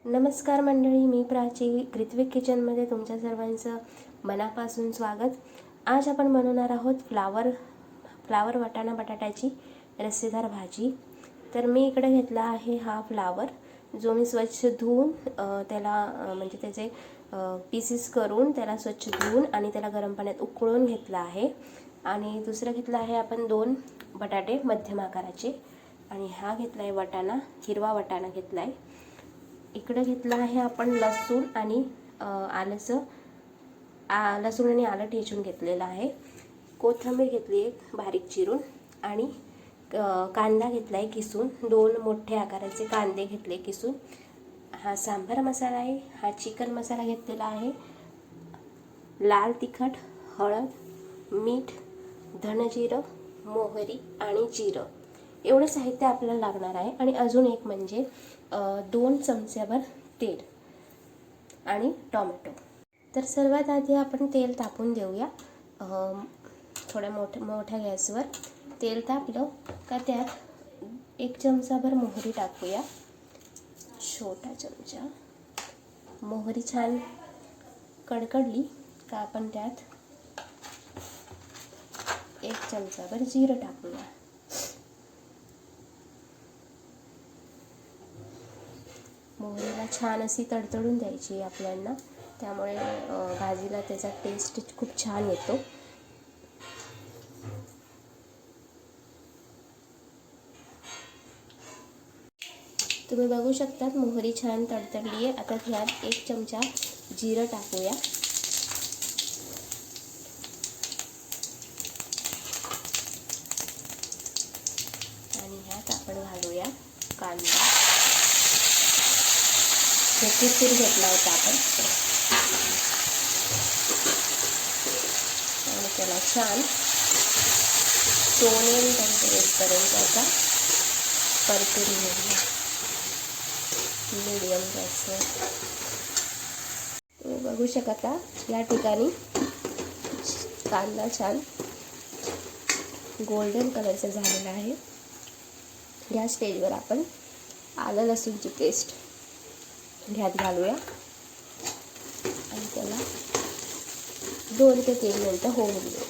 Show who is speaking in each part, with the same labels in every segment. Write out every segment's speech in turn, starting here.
Speaker 1: नमस्कार मंडळी, मी प्राची ऋत्विक किचनमध्ये तुमच्या सर्वांचं मनापासून स्वागत। आज आपण बनवणार आहोत फ्लावर वाटाणा बटाट्याची रस्सेदार भाजी। तर मी इकडे घेतला आहे हा फ्लावर, जो मी स्वच्छ धुवून त्याला म्हणजे त्याचे पीसेस करून त्याला स्वच्छ धुवून आणि त्याला गरम पाण्यात उकळून घेतला आहे। आणि दुसरा घेतला आहे आपण 2 बटाटे मध्यम आकाराचे, आणि हा घेतला आहे वाटाणा, हिरवा वाटाणा घेतला आहे। इकडे घेतला आहे आपण लसूण आणि लसूण आणि आलं ठेचून घेतलेलं आहे। कोथिंबीर घेतली आहे बारीक चिरून, आणि कांदा घेतला आहे किसून, 2 मोठे आकाराचे कांदे घेतले किसून। हा सांबार मसाला आहे, हा चिकन मसाला घेतलेला आहे, लाल तिखट, हळद, मीठ, धनजिरं, मोहरी आणि जिरं एवढं साहित्य आपल्याला लागणार आहे। आणि अजून एक म्हणजे 2 चमचेभर तेल आणि टोमॅटो। तर सर्वात आधी आपण तेल तापून देऊया। थोड्या मोठ्या गॅसवर तेल तापलं का त्यात 1 चमचाभर मोहरी टाकूया, छोटा चमचा। मोहरी छान कडकडली का आपण त्यात 1 चमचाभर जिरं टाकूया। मोहरीला छान अशी तडतडून द्यायची आपल्याला, त्यामुळे भाजीला त्याचा टेस्ट खूप छान येतो। तुम्ही बघू शकता मोहरी छान तडतडली आहे। आता ह्यात 1 चमचा जिरं टाकूया, आणि ह्यात आपण घालूया कांदा, किसून घेतला होता आपण, आणि त्याला छान सोनेरी रंग येईपर्यंत त्याचा परतून घेऊया मीडियम गॅसवर। तुम्ही बघू शकता या ठिकाणी कांदा छान गोल्डन कलरचा झालेला आहे। या स्टेजवर आपण आलं लसूणची पेस्ट ह्यात घालूया, आणि त्याला 2 ते 3 मिनिटं होऊन देऊ।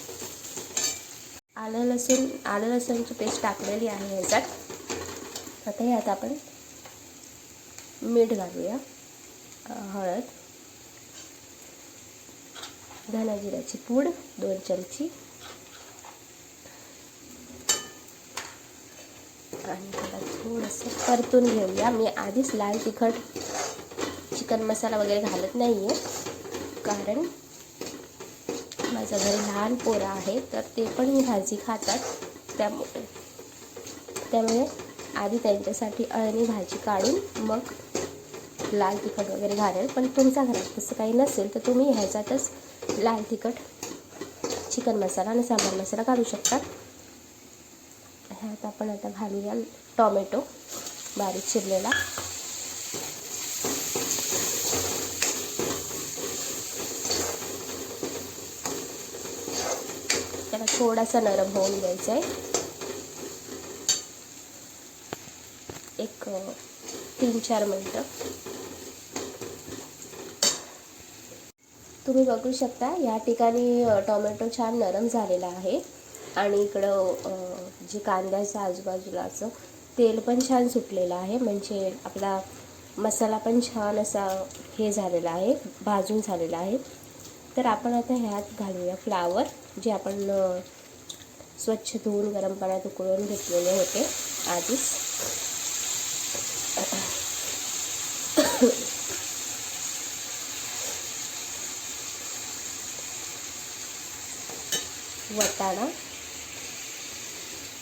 Speaker 1: आलं लसूणची पेस्ट टाकलेली आहे ह्याच्यात। आता यात आपण मीठ घालूया, हळद, धनाजिऱ्याची पूड 2 चमचे, आणि त्याला थोडंसं परतून घेऊया। मी आधीच लाल तिखट चिकन मसाला वगैरे घालत नाही आहे, कारण माझ्या घरी लहान पोरं आहे, तर ते पण ही भाजी खातात, त्यामुळे आधी त्यांच्यासाठी अळणी भाजी काढून मग लाल तिखट वगैरे घालेल। पण तुमच्या घरात तसं काही नसेल तर तुम्ही ह्याच्यातच लाल तिखट, चिकन मसाला आणि सांबार मसाला घालू शकता। ह्यात आपण आता घालूया टोमॅटो बारीक चिरलेला, त्याला थोडासा नरम होऊन द्यायचा आहे। एक 3-4 मिनिटं। तुम्ही बघू शकता या ठिकाणी टोमॅटो छान नरम झालेला आहे, आणि इकडं जे कांद्याच्या आजूबाजूलाचं तेल पण छान सुटलेलं आहे, म्हणजे आपला मसाला पण छान असा हे झालेला आहे, भाजून झालेला आहे। तर आपण आता ह्यात घालूया फ्लावर, जे आपण स्वच्छ धुवून गरम पाण्यात उकळून घेतलेले होते आधीच। वाटाणा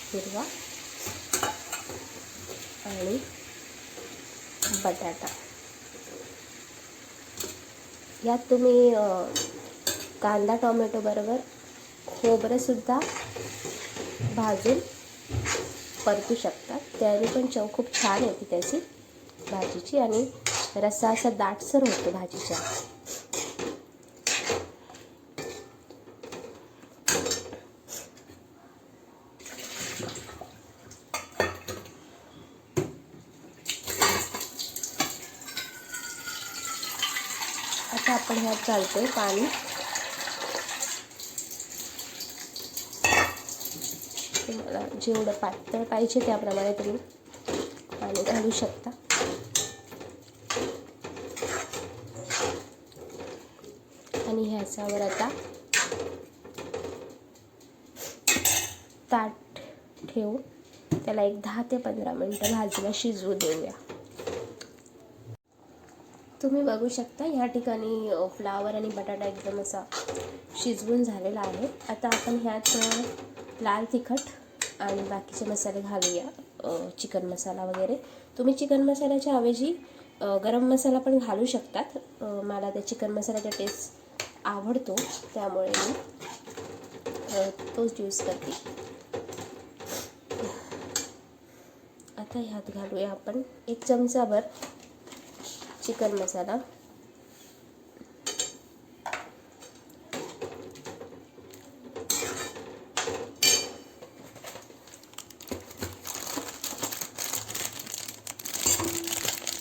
Speaker 1: हिरवा आणि बटाटा, यात तुम्ही कांदा टोमॅटो बरोबर खोबरंसुद्धा भाजून परतू शकता, त्याने पण चव खूप छान येते त्याची भाजीची, आणि रस्सा असा दाटसर होतो भाजीचा। आता आपण ह्यात घालतोय पाणी. तुम्हाला जेवढं पातळ पाहिजे त्याप्रमाणे तुम्ही पाणी घालू शकता. आणि ह्याच्यावर आता ताट ठेवून त्याला एक 10 ते 15 मिनिटं भाजीला शिजवू देऊया. तुम्ही बघू शकता या ठिकाणी फ्लावर आणि बटाटा एकदम असा शिजवून झालेला आहे. आता आपण ह्यात लाल तिखट आणि बाकीचे मसाले घालूया. चिकन मसाला वगैरे. तुम्ही चिकन मसाल्याच्या ऐवजी गरम मसाला पण घालू शकतात. मला त्या चिकन मसाल्याचा टेस्ट आवडतो त्यामुळे मी तोच यूज करते. आता ह्यात घालूया आपण 1 चमचाभर चिकन मसाला.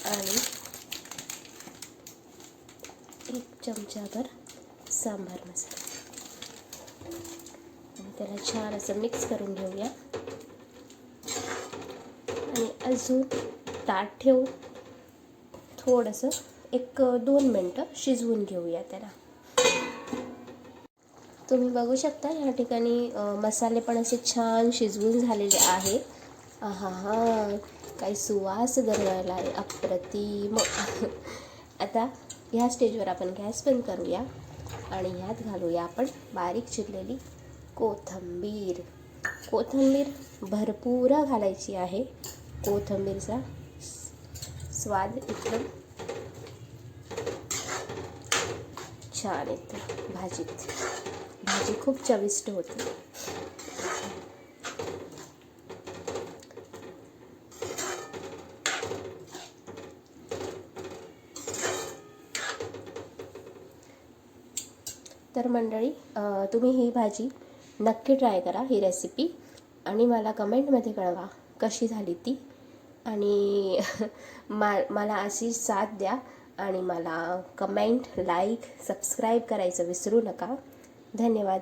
Speaker 1: आणि 1 चमचाभर सांबार मसाला. आणि त्याला छान असं मिक्स करून घेऊया. आणि अजून ताट ठेवून थोडंसं 1-2 मिनटं शिजवून घेऊया त्याला. तुम्ही बघू शकता या ठिकाणी मसाले पण असे छान शिजवून झालेले आहे. आहा, काही सुवास दरवळायला आहे अप्रतिम. आता ह्या स्टेजवर आपण गॅस बंद करूया आणि ह्यात घालूया आपण बारीक चिरलेली कोथिंबीर. कोथिंबीर भरपूर घालायची आहे. कोथिंबीरचा स्वाद एकदम छान येते भाजीत. भाजी खूप चविष्ट होते. तर मंडळी, तुम्ही ही भाजी नक्की ट्राय करा, ही रेसिपी, आणि मला कमेंटमध्ये कळवा कशी झाली ती. आणि मला अशी साथ द्या आणि मला कमेंट, लाईक, सबस्क्राईब करायचं विसरू नका. धन्यवाद.